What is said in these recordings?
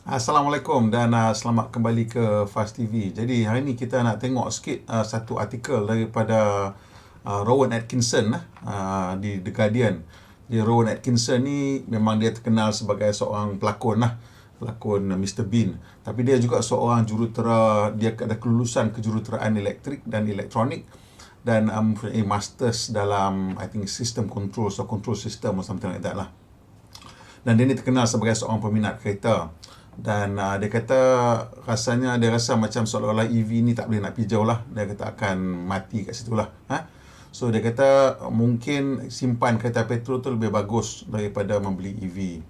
Assalamualaikum dan selamat kembali ke Fast TV. Jadi hari ni kita nak tengok sikit satu artikel daripada Rowan Atkinson di The Guardian. Jadi Rowan Atkinson ni memang dia terkenal sebagai seorang pelakon pelakon Mr. Bean. Tapi dia juga seorang jurutera, dia ada kelulusan kejuruteraan elektrik dan elektronik dan mempunyai masters dalam I think system control or control system or something like that lah. Dan dia ni terkenal sebagai seorang peminat kereta. Dan dia kata rasanya dia rasa macam seolah-olah EV ni tak boleh nak pergi jauh lah. Dia kata akan mati kat situ lah. So dia kata mungkin simpan kereta petrol tu lebih bagus daripada membeli EV.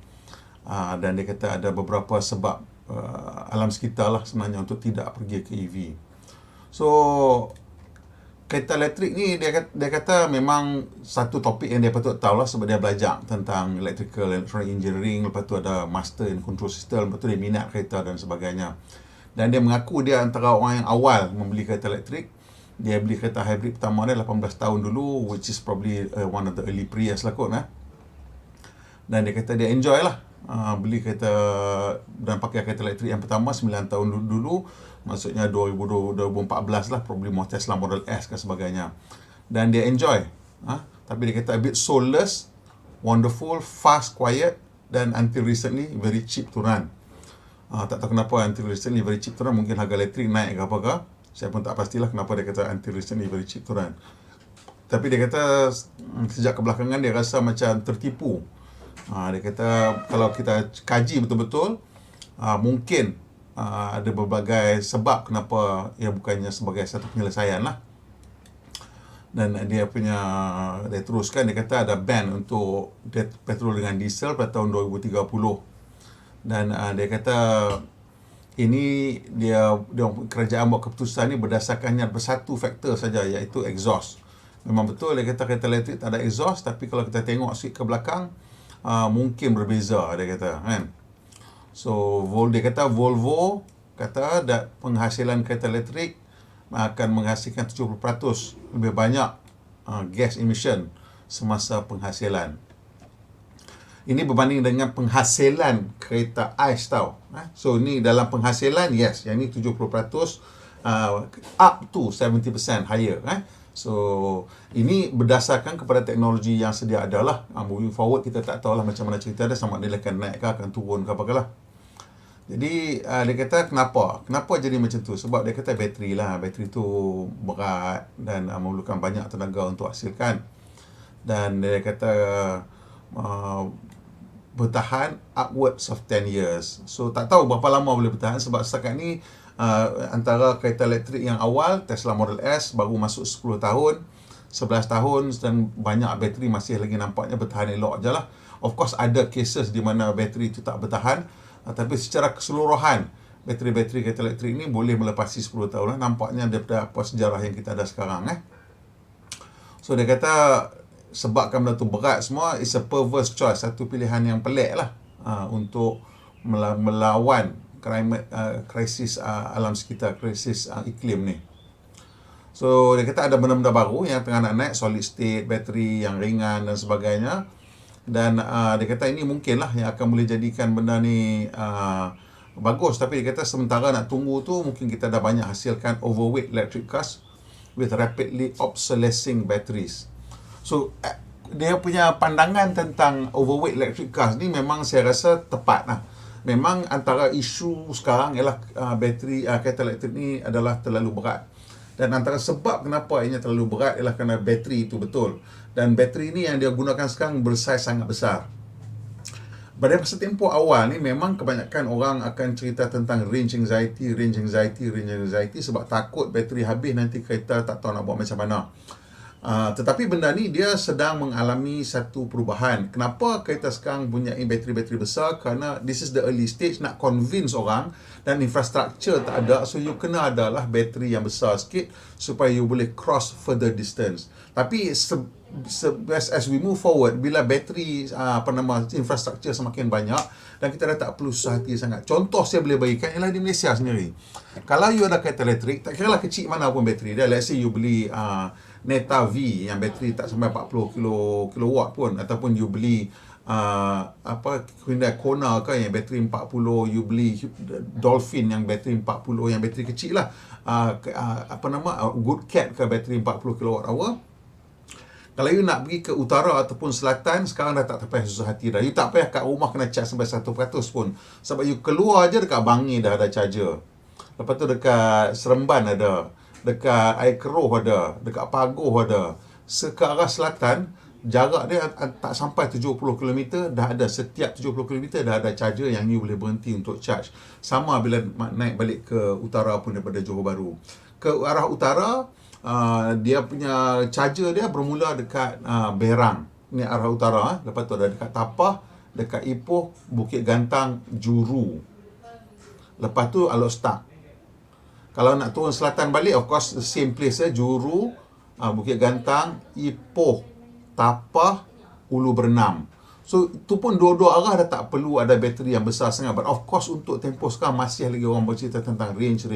Dan dia kata ada beberapa sebab alam sekitar lah sebenarnya untuk tidak pergi ke EV. So kereta elektrik ni dia kata memang satu topik yang dia patut tahu lah sebab dia belajar tentang electrical, electronic engineering, lepas tu ada master in control system, lepas tu dia minat kereta dan sebagainya. Dan dia mengaku dia antara orang yang awal membeli kereta elektrik. Dia beli kereta hybrid pertama dia 18 tahun dulu, which is probably one of the early Prius lah kot. Dan dia kata dia enjoy lah beli kereta dan pakai kereta elektrik yang pertama 9 tahun dulu, maksudnya 2014 lah, probably more Tesla Model S dan sebagainya. Dan dia enjoy. Tapi dia kata a bit soulless, wonderful, fast, quiet, dan until recently very cheap to run. Tak tahu kenapa until recently very cheap to run, mungkin harga elektrik naik ke apa ke. Saya pun tak pastilah kenapa dia kata until recently very cheap to run. Tapi dia kata sejak kebelakangan dia rasa macam tertipu. Dia kata kalau kita kaji betul-betul, mungkin ada berbagai sebab kenapa ia bukannya sebagai satu penyelesaian lah. Dan dia teruskan, dia kata ada ban untuk petrol dengan diesel pada tahun 2030. Dan dia kata ini kerajaan buat keputusan ni berdasarkannya bersatu faktor saja, iaitu exhaust. Memang betul dia kata kereta elektrik tak ada exhaust, tapi kalau kita tengok sikit ke belakang, mungkin berbeza, dia kata kan. So dia kata Volvo kata penghasilan kereta elektrik akan menghasilkan 70% lebih banyak gas emission semasa penghasilan. Ini berbanding dengan penghasilan kereta ais tau. So ni dalam penghasilan, yes, yang ni 70% up to 70% higher. So ini berdasarkan kepada teknologi yang sedia ada lah. Moving forward kita tak tahulah macam mana cerita dia, sama dia akan naik ke, akan turun ke apa ke lah. Jadi dia kata kenapa jadi macam tu? Sebab dia kata bateri lah. Bateri tu berat dan memerlukan banyak tenaga untuk hasilkan. Dan dia kata bertahan upwards of 10 years. So tak tahu berapa lama boleh bertahan, sebab setakat ni antara kereta elektrik yang awal Tesla Model S baru masuk 10 tahun, 11 tahun, dan banyak bateri masih lagi nampaknya bertahan elok je lah. Of course ada cases di mana bateri itu tak bertahan, tapi secara keseluruhan bateri-bateri kereta elektrik ni boleh melepasi 10 tahun lah. Nampaknya daripada apa sejarah yang kita ada sekarang. So dia kata sebabkan benda tu berat semua, it's a perverse choice, satu pilihan yang pelik lah untuk melawan krisis alam sekitar, krisis iklim ni. So dia kata ada benda-benda baru yang tengah nak naik, solid state, bateri yang ringan dan sebagainya. Dan dia kata ini mungkin lah yang akan boleh jadikan benda ni bagus. Tapi dia kata sementara nak tunggu tu, mungkin kita dah banyak hasilkan overweight electric cars with rapidly obsolescing batteries. So dia punya pandangan tentang overweight electric cars ni memang saya rasa tepat lah. Memang antara isu sekarang ialah bateri kereta elektrik ni adalah terlalu berat. Dan antara sebab kenapa ianya terlalu berat ialah kerana bateri itu betul. Dan bateri ni yang dia gunakan sekarang bersaiz sangat besar. Pada masa tempoh awal ni memang kebanyakan orang akan cerita tentang range anxiety sebab takut bateri habis nanti kereta tak tahu nak buat macam mana. Tetapi benda ni dia sedang mengalami satu perubahan. Kenapa kereta sekarang punya bateri-bateri besar? Kerana this is the early stage, nak convince orang, dan infrastructure tak ada, so you kena adalah bateri yang besar sikit supaya you boleh cross further distance. Tapi as we move forward, bila bateri infrastructure semakin banyak dan kita dah tak perlu susah hati sangat. Contoh saya boleh bagikan ialah di Malaysia sendiri. Kalau you ada kereta elektrik, tak kira lah kecil mana pun bateri dia, let's say you beli Neta V yang bateri tak sampai 40 kilowatt pun, ataupun you beli Hyundai Kona kan yang bateri 40, you beli Dolphin yang bateri 40, yang bateri kecil lah, Good Cat ke bateri 40 kWh. Kalau you nak pergi ke utara ataupun selatan, sekarang dah tak payah susah hati dah. You tak payah kat rumah kena charge sampai 100% pun. Sebab you keluar je dekat Bangi dah ada charger. Lepas tu dekat Seremban ada, dekat Air Keroh ada, dekat Pagoh ada. Ke arah selatan, jarak dia tak sampai 70 km, dah ada, setiap 70 km dah ada charger yang you boleh berhenti untuk charge. Sama bila naik balik ke utara pun daripada Johor Bahru. Ke arah utara, dia punya charger dia bermula dekat Berang. Ni arah utara. Lepas tu ada dekat Tapah, dekat Ipoh, Bukit Gantang, Juru. Lepas tu Alor Setak. Kalau nak turun selatan balik, of course the same place Juru, Bukit Gantang, Ipoh, Tapah, Ulu Bernam. So itu pun dua-dua arah dah tak perlu ada bateri yang besar sangat. But of course untuk tempoh sekarang masih lagi orang bercerita tentang range.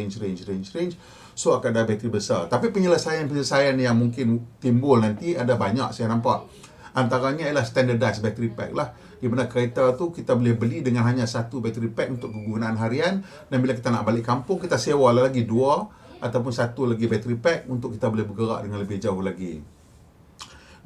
So akan ada bateri besar. Tapi penyelesaian yang mungkin timbul nanti ada banyak saya nampak. Antaranya ialah standardized battery pack lah. Di mana kereta tu kita boleh beli dengan hanya satu battery pack untuk kegunaan harian. Dan bila kita nak balik kampung, kita sewa lagi dua ataupun satu lagi battery pack untuk kita boleh bergerak dengan lebih jauh lagi.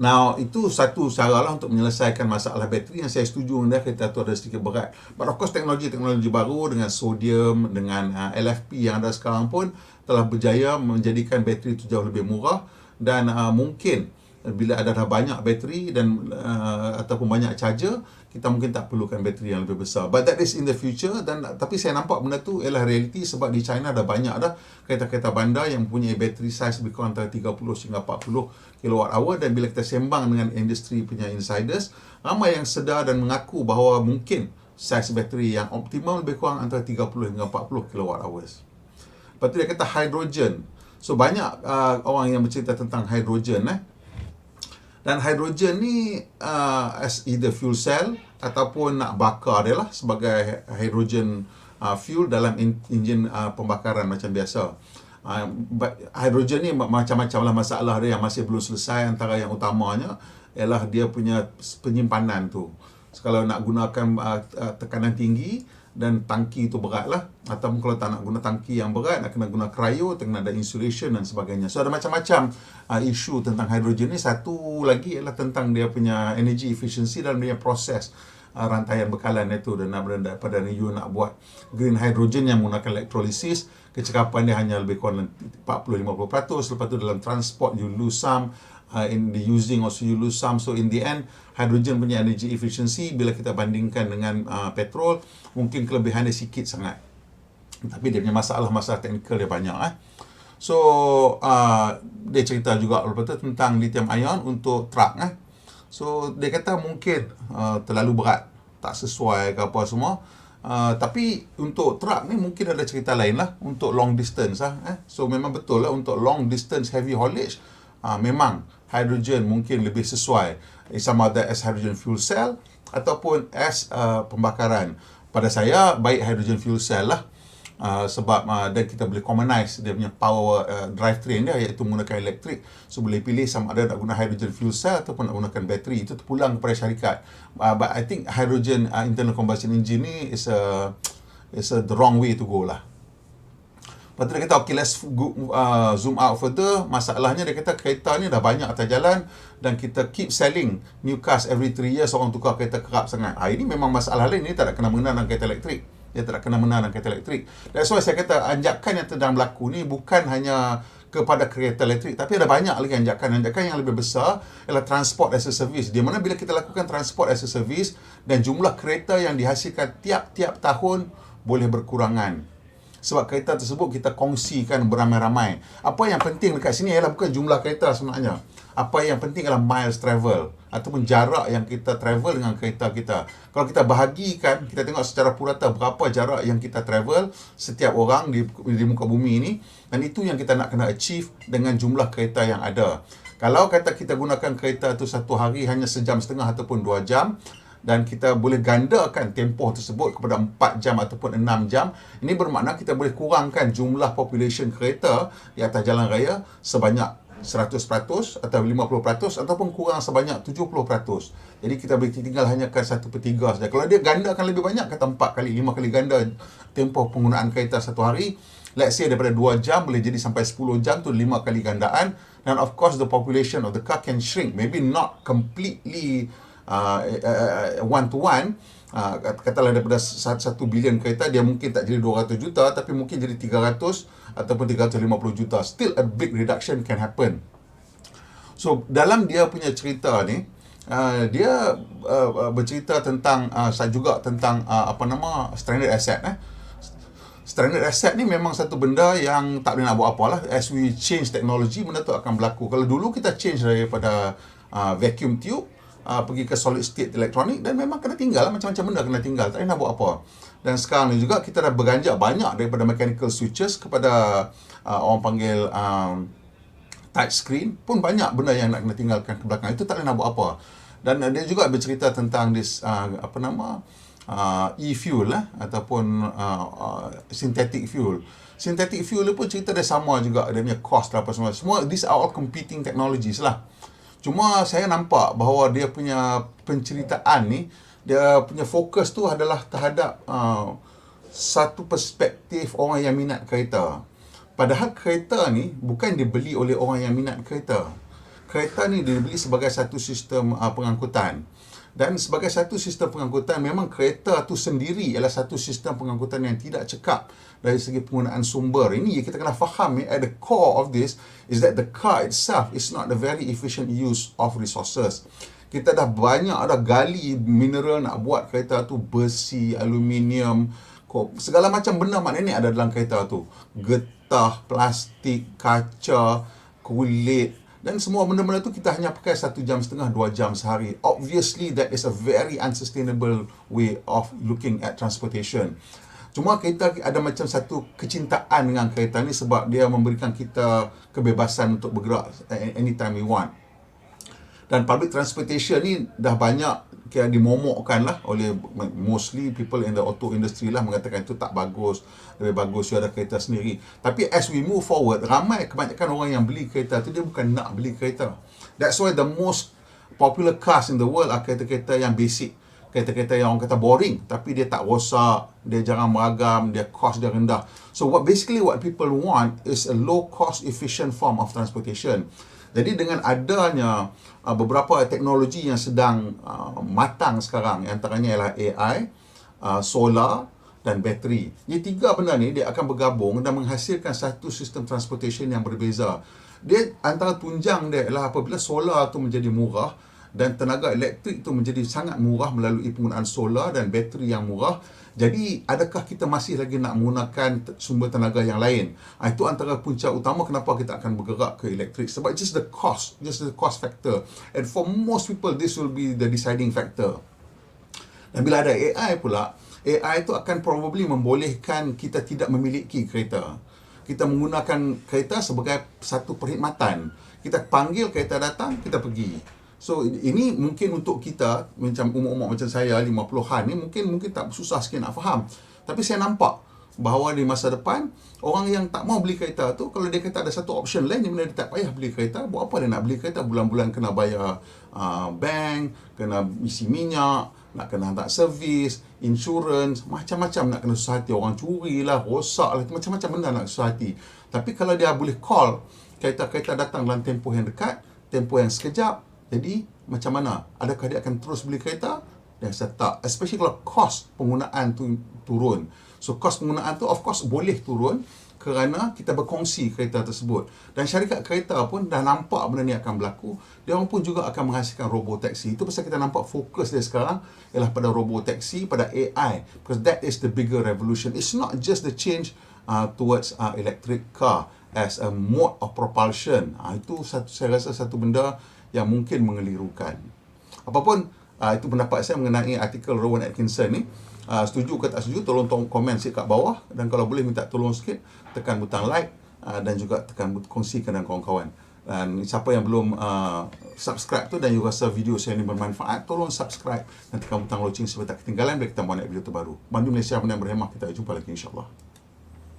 Now, itu satu cara lah untuk menyelesaikan masalah bateri yang saya setuju dengan kereta tu ada sedikit berat. But of course, teknologi baru dengan sodium, dengan LFP yang ada sekarang pun telah berjaya menjadikan bateri itu jauh lebih murah. Dan mungkin bila ada dah banyak bateri dan ataupun banyak charger, kita mungkin tak perlukan bateri yang lebih besar. But that is in the future. Tapi saya nampak benda tu ialah realiti sebab di China dah banyak dah kereta-kereta bandar yang mempunyai bateri size lebih kurang antara 30 hingga 40 kWh. Dan bila kita sembang dengan industri punya insiders, ramai yang sedar dan mengaku bahawa mungkin size bateri yang optimum lebih kurang antara 30 hingga 40 kWh. Lepas tu dia kata hydrogen. So banyak orang yang bercerita tentang hydrogen. Dan hydrogen ni as either fuel cell ataupun nak bakar dia lah sebagai hydrogen fuel dalam enjin pembakaran macam biasa. Hydrogen ni macam-macam lah masalah dia yang masih belum selesai. Antara yang utamanya ialah dia punya penyimpanan tu. So, kalau nak gunakan tekanan tinggi dan tangki itu berat lah, ataupun kalau tak nak guna tangki yang berat, nak kena guna cryo, kena ada insulation dan sebagainya. So ada macam-macam isu tentang hydrogen ni. Satu lagi ialah tentang dia punya energy efficiency dalam dia proses rantaian bekalan itu. Dan daripada you nak buat green hydrogen yang menggunakan electrolysis, kecekapan dia hanya lebih kurang 40-50%. Lepas tu dalam transport you lose some, in the using also you lose some. So in the end, hydrogen punya energy efficiency bila kita bandingkan dengan petrol, mungkin kelebihan dia sikit sangat. Tapi dia punya masalah teknikal dia banyak. So dia cerita juga lepas tu tentang lithium ion untuk truck. So dia kata mungkin terlalu berat, tak sesuai ke apa semua. Tapi untuk truck ni mungkin ada cerita lain lah, untuk long distance So memang betul lah untuk long distance heavy haulage, memang hydrogen mungkin lebih sesuai, sama ada as hydrogen fuel cell ataupun as pembakaran. Pada saya baik hydrogen fuel cell lah, sebab dan kita boleh commonize dia punya power drivetrain dia, iaitu menggunakan elektrik. So boleh pilih sama ada nak guna hydrogen fuel cell ataupun nak gunakan bateri. Itu terpulang kepada syarikat. But I think hydrogen internal combustion engine ni is the wrong way to go lah. Lepas tu dia kata, okay, let's zoom out further. Masalahnya dia kata kereta ni dah banyak atas jalan dan kita keep selling new cars every 3 years. Orang tukar kereta kerap sangat. Ini memang masalah lain. Ini tak ada kena mengena dengan kereta elektrik. Dia tak ada kena mengena dengan kereta elektrik. That's why saya kata anjakan yang sedang berlaku ni bukan hanya kepada kereta elektrik, tapi ada banyak lagi anjakan. Anjakan yang lebih besar ialah transport as a service. Di mana bila kita lakukan transport as a service dan jumlah kereta yang dihasilkan tiap-tiap tahun boleh berkurangan. Sebab kereta tersebut kita kongsikan beramai-ramai. Apa yang penting dekat sini ialah bukan jumlah kereta sebenarnya. Apa yang penting adalah miles travel ataupun jarak yang kita travel dengan kereta kita. Kalau kita bahagikan, kita tengok secara purata berapa jarak yang kita travel setiap orang di muka bumi ini, dan itu yang kita nak kena achieve dengan jumlah kereta yang ada. Kalau kata kita gunakan kereta itu satu hari hanya sejam setengah ataupun 2 jam, dan kita boleh gandakan tempoh tersebut kepada 4 jam ataupun 6 jam, ini bermakna kita boleh kurangkan jumlah population kereta di atas jalan raya sebanyak 100% atau 50% ataupun kurang sebanyak 70%. Jadi kita boleh tinggal hanya kan 1/3 saja. Kalau dia gandakan lebih banyak, kata 4 kali, 5 kali ganda tempoh penggunaan kereta satu hari. Let's say daripada 2 jam boleh jadi sampai 10 jam, tu 5 kali gandaan. And of course the population of the car can shrink. Maybe not completely one to one. Katalah daripada 1 bilion kereta, dia mungkin tak jadi 200 juta, tapi mungkin jadi 300 ataupun 350 juta. Still a big reduction can happen. So dalam dia punya cerita ni, dia bercerita tentang juga tentang stranded asset. Stranded asset ni memang satu benda yang tak boleh nak buat apa lah. As we change technology, benda tu akan berlaku. Kalau dulu kita change daripada vacuum tube pergi ke solid state electronic, dan memang kena tinggal lah, macam-macam benda kena tinggal, tak boleh nak buat apa. Dan sekarang ni juga kita dah beranjak banyak daripada mechanical switches kepada orang panggil touch screen, pun banyak benda yang nak kena tinggalkan ke belakang. Itu tak boleh nak buat apa. Dan dia juga bercerita tentang this e-fuel ataupun synthetic fuel. Synthetic fuel pun cerita dia sama juga, dia punya cost lah apa semua. Semua these are all competing technologies lah. Cuma saya nampak bahawa dia punya penceritaan ni, dia punya fokus tu adalah terhadap satu perspektif orang yang minat kereta. Padahal kereta ni bukan dibeli oleh orang yang minat kereta. Kereta ni dibeli sebagai satu sistem pengangkutan. Dan sebagai satu sistem pengangkutan, memang kereta tu sendiri ialah satu sistem pengangkutan yang tidak cekap dari segi penggunaan sumber. Ini kita kena faham, at the core of this is that the car itself is not a very efficient use of resources. Kita dah banyak gali mineral nak buat kereta tu, besi, aluminium, segala macam benda mak nenek ada dalam kereta tu. Getah, plastik, kaca, kulit, dan semua benda-benda tu kita hanya pakai 1.5 jam, 2 jam sehari. Obviously, that is a very unsustainable way of looking at transportation. Cuma kita ada macam satu kecintaan dengan kereta ni sebab dia memberikan kita kebebasan untuk bergerak anytime we want. Dan public transportation ni dah banyak kira dimomokkan lah oleh mostly people in the auto industry lah, mengatakan itu tak bagus, lebih bagus you ada kereta sendiri. Tapi as we move forward, kebanyakan orang yang beli kereta tu dia bukan nak beli kereta. That's why the most popular cars in the world are kereta-kereta yang basic, kereta-kereta yang orang kata boring, tapi dia tak rosak, dia jarang meragam, dia cost dia rendah. So what people want is a low cost efficient form of transportation. Jadi dengan adanya beberapa teknologi yang sedang matang sekarang, antaranya ialah AI, solar dan bateri. Ini 3 benda ni dia akan bergabung dan menghasilkan satu sistem transportation yang berbeza. Dia antara tunjang dia ialah apabila solar tu menjadi murah dan tenaga elektrik tu menjadi sangat murah melalui penggunaan solar dan bateri yang murah. Jadi, adakah kita masih lagi nak menggunakan sumber tenaga yang lain? Itu antara punca utama kenapa kita akan bergerak ke elektrik. Sebab just the cost factor. And for most people, this will be the deciding factor. Dan bila ada AI pula, AI itu akan probably membolehkan kita tidak memiliki kereta. Kita menggunakan kereta sebagai satu perkhidmatan. Kita panggil kereta datang, kita pergi. So ini mungkin untuk kita macam umur-umur macam saya 50-an ni mungkin tak susah sikit nak faham. Tapi saya nampak bahawa di masa depan orang yang tak mau beli kereta tu, kalau dia kata ada satu option lain di mana dia tak payah beli kereta, buat apa dia nak beli kereta? Bulan-bulan kena bayar bank, kena isi minyak, nak kena hantar servis, insurans, macam-macam nak kena susah hati. Orang curi lah, rosak lah, macam-macam benda nak susah hati. Tapi kalau dia boleh call, kereta-kereta datang dalam tempoh yang dekat, tempoh yang sekejap, jadi macam mana? Adakah dia akan terus beli kereta? Dia rasa tak. Especially kalau kos penggunaan tu turun. So kos penggunaan tu of course boleh turun kerana kita berkongsi kereta tersebut. Dan syarikat kereta pun dah nampak benda ni akan berlaku. Dia orang pun juga akan menghasilkan robotaksi. Itu pasal kita nampak fokus dia sekarang ialah pada robotaksi, pada AI. Because that is the bigger revolution. It's not just the change towards electric car as a mode of propulsion. Itu saya rasa satu benda yang mungkin mengelirukan. Apapun, itu pendapat saya mengenai artikel Rowan Atkinson ni. Setuju ke tak setuju, tolong komen sikit kat bawah. Dan kalau boleh minta tolong sikit, tekan butang like dan juga tekan kongsikan dengan kawan-kawan. Dan siapa yang belum subscribe tu dan you rasa video saya ni bermanfaat, tolong subscribe dan tekan butang loceng supaya tak ketinggalan bila kita buat video terbaru. Bantu Malaysia, benda berhemah. Kita jumpa lagi insyaAllah.